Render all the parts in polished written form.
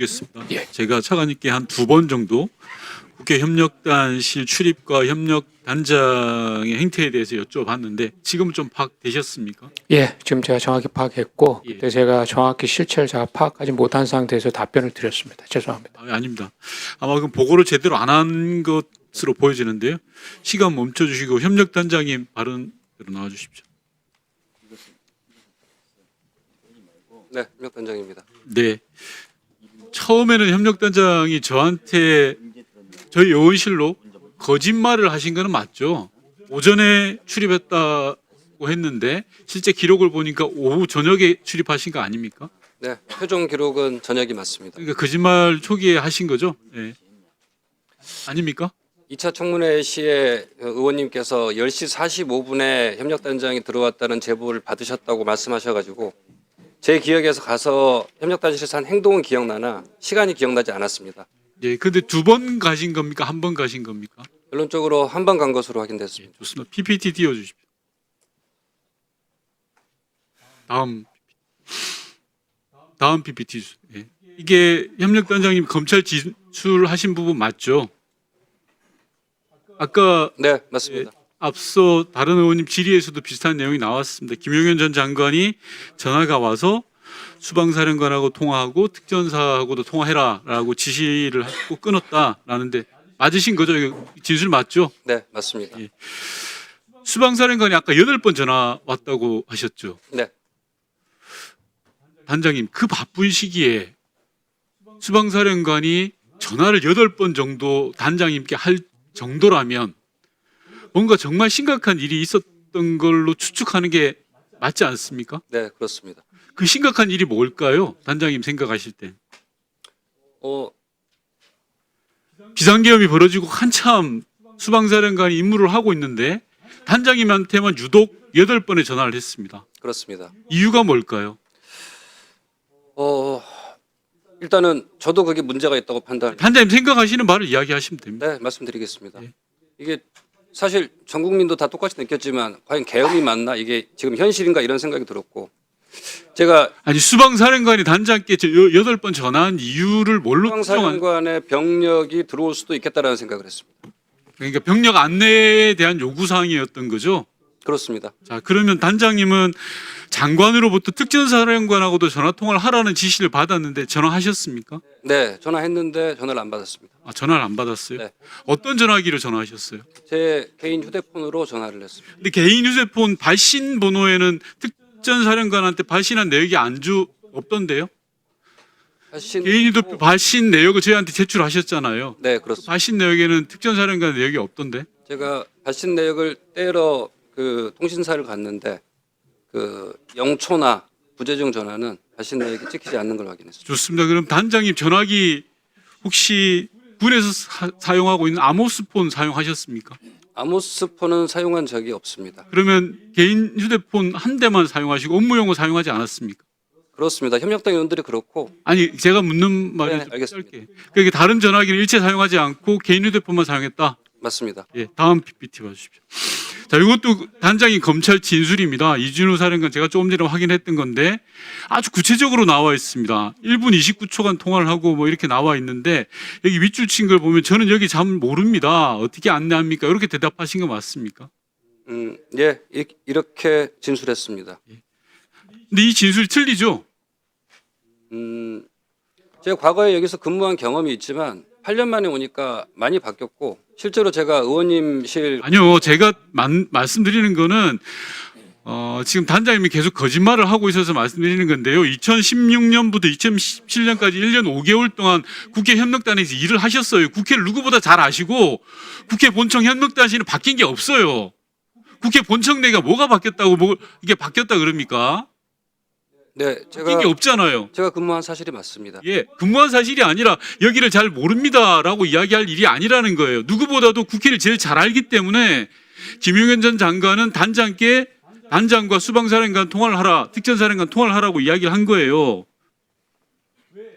묻겠습니다. 예. 제가 차관님께 한 2번 정도 국회 협력단실 출입과 협력단장의 행태에 대해서 여쭤봤는데 지금은 좀 파악되셨습니까? 예, 지금 제가 정확히 파악했고 예. 그때 제가 정확히 실체를 제가 파악하지 못한 상태에서 답변을 드렸습니다. 죄송합니다. 아닙니다. 아마 그럼 보고를 제대로 안 한 것으로 보여지는데요. 시간 멈춰주시고 협력단장님 발언으로 나와주십시오. 네, 협력단장입니다. 네. 처음에는 협력단장이 저한테 저희 의원실로 거짓말을 하신 거는 맞죠? 오전에 출입했다고 했는데 실제 기록을 보니까 오후 저녁에 출입하신 거 아닙니까? 네, 표정 기록은 저녁이 맞습니다. 그러니까 거짓말 초기에 하신 거죠? 네. 아닙니까? 2차 청문회 시에 의원님께서 10시 45분에 협력단장이 들어왔다는 제보를 받으셨다고 말씀하셔가지고 제 기억에서 가서 협력단실에서 한 행동은 기억나나 시간이 기억나지 않았습니다. 예. 근데 2번 가신 겁니까? 1번 가신 겁니까? 결론적으로 한 번 간 것으로 확인됐습니다. 좋습니다. PPT 띄워 주십시오. 다음 PPT 주세요. 예. 이게 협력단장님 검찰 진술하신 부분 맞죠? 아까 네, 맞습니다. 앞서 다른 의원님 질의에서도 비슷한 내용이 나왔습니다. 김용현 전 장관이 전화가 와서 수방사령관하고 통화하고 특전사하고도 통화해라라고 지시를 하고 끊었다라는데 맞으신 거죠? 이거 진술 맞죠? 네, 맞습니다. 예. 수방사령관이 아까 8번 전화 왔다고 하셨죠? 네, 단장님, 그 바쁜 시기에 수방사령관이 전화를 8번 정도 단장님께 할 정도라면 뭔가 정말 심각한 일이 있었던 걸로 추측하는 게 맞지 않습니까? 네, 그렇습니다. 그 심각한 일이 뭘까요? 단장님 생각하실 때. 비상계엄이 벌어지고 한참 수방사령관이 임무를 하고 있는데 단장님한테만 유독 8번의 전화를 했습니다. 그렇습니다. 이유가 뭘까요? 일단은 저도 그게 문제가 있다고 판단합니다. 단장님 생각하시는 말을 이야기하시면 됩니다. 네, 말씀드리겠습니다. 예. 이게 사실 전 국민도 다 똑같이 느꼈지만 과연 계엄이 맞나 이게 지금 현실인가 이런 생각이 들었고 제가 아니 수방사령관이 단장께 8번 전화한 이유를 뭘로 추정한? 수방사령관의 병력이 들어올 수도 있겠다라는 생각을 했습니다. 그러니까 병력 안내에 대한 요구 사항이었던 거죠. 그렇습니다. 자, 그러면 단장님은 장관으로부터 특전사령관하고도 전화 통화를 하라는 지시를 받았는데 전화하셨습니까? 네, 전화했는데 전화를 안 받았습니다. 아, 전화를 안 받았어요? 네. 어떤 전화기로 전화하셨어요? 제 개인 휴대폰으로 전화를 했습니다. 근데 개인 휴대폰 발신 번호에는 특전사령관한테 발신한 내역이 없던데요? 개인 휴대폰 발신 내역을 저희한테 제출하셨잖아요. 네, 그렇습니다. 발신 내역에는 특전사령관 내역이 없던데? 제가 발신 내역을 떼러 그 통신사를 갔는데 그 영초나 부재중 전화는 발신 내역이 찍히지 않는 걸 확인했습니다. 좋습니다. 그럼 단장님 전화기 혹시 군에서 사용하고 있는 아모스폰 사용하셨습니까? 아모스폰은 사용한 적이 없습니다. 그러면 개인 휴대폰 한 대만 사용하시고 업무용으로 사용하지 않았습니까? 그렇습니다. 협력당 의원들이 그렇고 아니 제가 묻는 말이 네, 좀 알겠습니다. 짧게. 그러니까 다른 전화기를 일체 사용하지 않고 개인 휴대폰만 사용했다. 맞습니다. 예, 다음 PPT 봐주십시오. 자, 이것도 단장이 검찰 진술입니다. 이준우 사령관 제가 조금 전에 확인했던 건데 아주 구체적으로 나와 있습니다. 1분 29초간 통화를 하고 뭐 이렇게 나와 있는데 여기 윗줄 친 걸 보면 저는 여기 잘 모릅니다. 어떻게 안내합니까? 이렇게 대답하신 거 맞습니까? 예, 이렇게 진술했습니다. 근데 이 진술이 틀리죠? 제가 과거에 여기서 근무한 경험이 있지만 8년 만에 오니까 많이 바뀌었고 실제로 제가 의원님실 아니요, 제가 말씀드리는 거는 지금 단장님이 계속 거짓말을 하고 있어서 말씀드리는 건데요. 2016년부터 2017년까지 1년 5개월 동안 국회 협력단에서 일을 하셨어요. 국회를 누구보다 잘 아시고 국회 본청 협력단실은 바뀐 게 없어요. 국회 본청 내가 뭐가 바뀌었다고 이게 바뀌었다 그럽니까? 네, 바뀐 게 없잖아요. 제가 근무한 사실이 맞습니다. 예, 근무한 사실이 아니라 여기를 잘 모릅니다라고 이야기할 일이 아니라는 거예요. 누구보다도 국회를 제일 잘 알기 때문에 김용현 전 장관은 단장께 단장과 수방사령관 통화를 하라, 특전사령관 통화를 하라고 이야기를 한 거예요.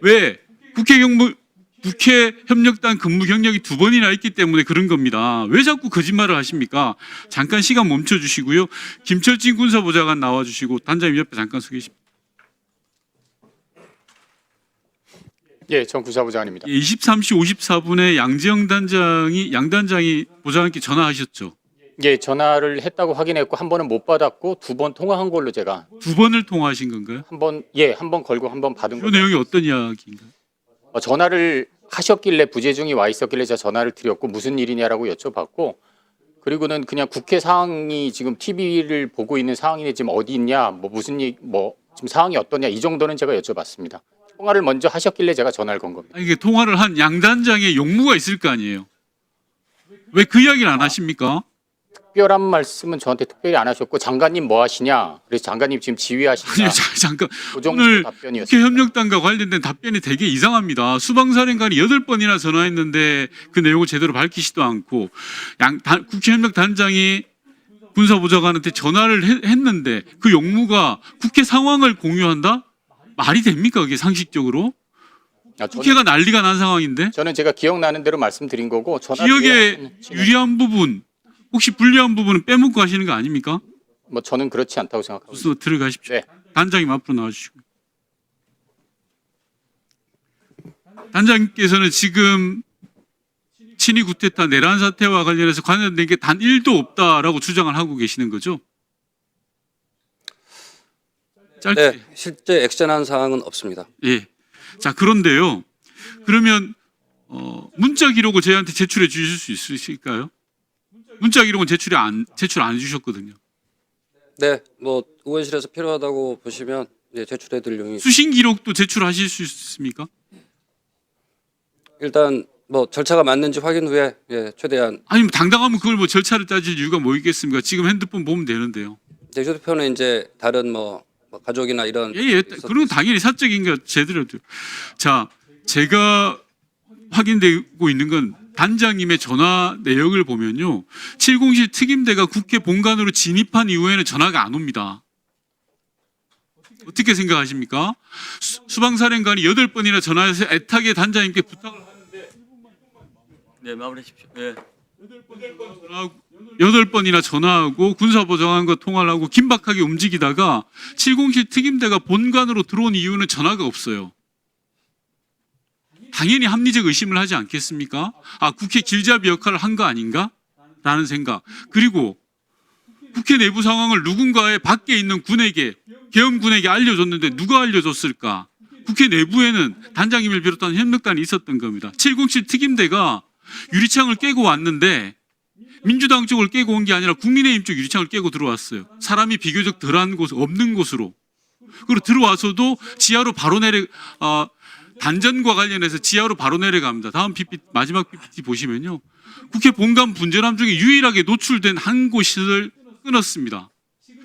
왜? 국회 협력단 근무 경력이 2번이나 있기 때문에 그런 겁니다. 왜 자꾸 거짓말을 하십니까? 잠깐 시간 멈춰 주시고요. 김철진 군사보좌관 나와 주시고 단장님 옆에 잠깐 서 계십니다. 예, 전 군사부장관입니다. 23시 54분에 양 단장이 보좌관께 전화하셨죠. 예, 전화를 했다고 확인했고 한 번은 못 받았고 두 번 통화한 걸로 제가 두 번을 통화하신 건가요? 한 번 걸고 한 번 받은 그 거죠. 내용이 어떤 이야기인가요? 전화를 하셨길래 부재중이 와 있었길래 제가 전화를 드렸고 무슨 일이냐라고 여쭤봤고 그리고는 그냥 국회 상황이 지금 TV를 보고 있는 상황인데 지금 어디 있냐 뭐 무슨 지금 상황이 어떠냐 이 정도는 제가 여쭤봤습니다. 통화를 먼저 하셨길래 제가 전화를 건 겁니다. 아니, 이게 통화를 한 양 단장의 용무가 있을 거 아니에요. 왜 그 이야기를 안 하십니까? 특별한 말씀은 저한테 특별히 안 하셨고 장관님 뭐 하시냐 그래서 장관님 지금 지휘하시냐 아니, 잠깐. 그 정도 오늘 답변이었습니다. 국회 협력단과 관련된 답변이 되게 이상합니다. 수방사령관이 8번이나 전화했는데 그 내용을 제대로 밝히지도 않고 국회 협력단장이 군사보좌관한테 전화를 했는데 그 용무가 국회 상황을 공유한다? 말이 됩니까? 그게 상식적으로? 국회가 난리가 난 상황인데 저는 제가 기억나는 대로 말씀드린 거고 기억에 유리한 부분 혹시 불리한 부분은 빼먹고 하시는 거 아닙니까? 뭐 저는 그렇지 않다고 생각합니다. 무슨 들어가십시오. 네. 단장님 앞으로 나와주시고. 단장님께서는 지금 친위 구테타 내란 사태와 관련해서 관련된 게 단 1도 없다라고 주장을 하고 계시는 거죠? 짧게. 네, 실제 액션한 사항은 없습니다. 예. 자, 그런데요. 그러면 문자 기록을 저희한테 제출해 주실 수 있으실까요? 문자 기록은 제출 안 해주셨거든요. 네, 뭐 의원실에서 필요하다고 보시면 예, 제출해드릴 용이 수신 기록도 제출하실 수 있습니까? 일단 뭐 절차가 맞는지 확인 후에 예, 최대한 아니 뭐 당당하면 그걸 뭐 절차를 따질 이유가 뭐 있겠습니까? 지금 핸드폰 보면 되는데요. 휴대폰은 이제 다른 뭐 가족이나 이런 예, 그런 건 당연히 사적인 게 제대로 돼요. 자, 제가 확인되고 있는 건 단장님의 전화 내역을 보면요. 707 특임대가 국회 본관으로 진입한 이후에는 전화가 안 옵니다. 어떻게 생각하십니까? 수방사령관이 8번이나 전화해서 애타게 단장님께 부탁을 하는데 네, 마무리하십시오. 예. 8번이나 전화하고 군사보좌관과 통화를 하고 긴박하게 움직이다가 707 특임대가 본관으로 들어온 이유는 전화가 없어요. 당연히 합리적 의심을 하지 않겠습니까? 아, 국회 길잡이 역할을 한 거 아닌가? 라는 생각. 그리고 국회 내부 상황을 누군가의 밖에 있는 군에게, 계엄군에게 알려줬는데 누가 알려줬을까? 국회 내부에는 단장님을 비롯한 협력단이 있었던 겁니다. 707 특임대가 유리창을 깨고 왔는데 민주당 쪽을 깨고 온 게 아니라 국민의힘 쪽 유리창을 깨고 들어왔어요. 사람이 비교적 덜한 곳, 없는 곳으로. 그리고 들어와서도 지하로 바로 단전과 관련해서 지하로 바로 내려갑니다. 다음 PPT, 마지막 PPT 보시면요. 국회 본관 분전함 중에 유일하게 노출된 한 곳을 끊었습니다.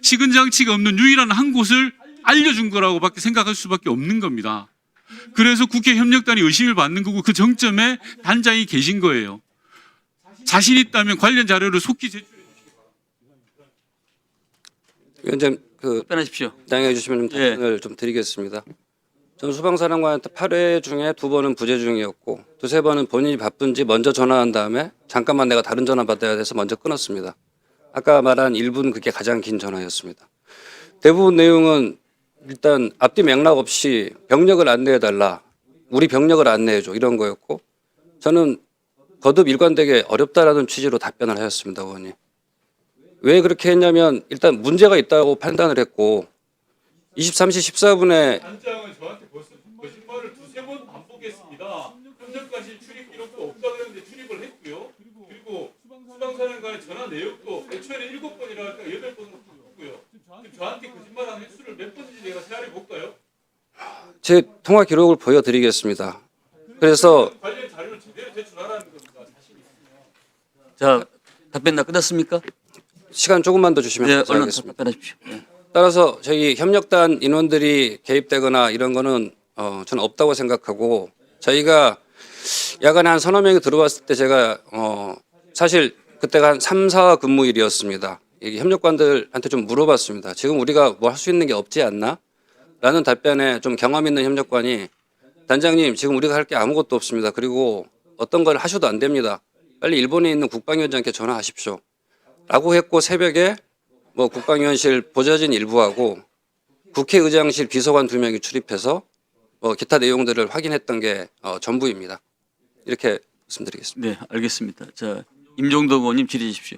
식은 장치가 없는 유일한 한 곳을 알려준 거라고밖에 생각할 수밖에 없는 겁니다. 그래서 국회 협력단이 의심을 받는 거고 그 정점에 단장이 계신 거예요. 자신 있다면 관련 자료를 속히 제출해 주시기 바랍니다. 위원장 그 답변하십시오. 양해해 주시면 예. 답변을 좀 드리겠습니다. 전 수방사령관한테 8회 중에 2번은 부재중이었고 2-3번은 본인이 바쁜지 먼저 전화한 다음에 잠깐만 내가 다른 전화 받아야 돼서 먼저 끊었습니다. 아까 말한 1분 그게 가장 긴 전화였습니다. 대부분 내용은 일단 앞뒤 맥락 없이 병력을 안내해달라. 우리 병력을 안내해줘. 이런 거였고 저는 거듭 일관되게 어렵다라는 취지로 답변을 하였습니다. 의원님. 왜 그렇게 했냐면 일단 문제가 있다고 판단을 했고 23시 14분에 단장은 저한테 벌써 거짓말을 2-3번 반복했습니다. 현재까지 출입 기록도 없다 그랬는데 출입을 했고요. 그리고 수방사령관의 전화 내역도 애초에는 7번이라 할까 8번으로 바꾸고요. 지금 저한테 거짓말한 횟수를 몇 번인지 내가 세알해 볼까요? 제 통화 기록을 보여드리겠습니다. 그래서 관련 자료를 제대로 제출하라는 겁니다. 자, 답변 다 끝났습니까? 시간 조금만 더 주시면 네, 얼른 감사하겠습니다. 답변하십시오. 예. 따라서 저희 협력단 인원들이 개입되거나 이런 거는 저는 없다고 생각하고 저희가 야간에 한 서너 명이 들어왔을 때 제가 사실 그때가 한 3-4 근무일이었습니다. 이게 협력관들한테 좀 물어봤습니다. 지금 우리가 뭐 할 수 있는 게 없지 않나? 라는 답변에 좀 경험 있는 협력관이 단장님 지금 우리가 할 게 아무것도 없습니다. 그리고 어떤 걸 하셔도 안 됩니다. 빨리 일본에 있는 국방위원장께 전화하십시오. 라고 했고 새벽에 뭐 국방위원실 보좌진 일부하고 국회의장실 비서관 2명이 출입해서 기타 내용들을 확인했던 게 전부입니다. 이렇게 말씀드리겠습니다. 네, 알겠습니다. 자, 임종덕 의원님 질의해 주십시오.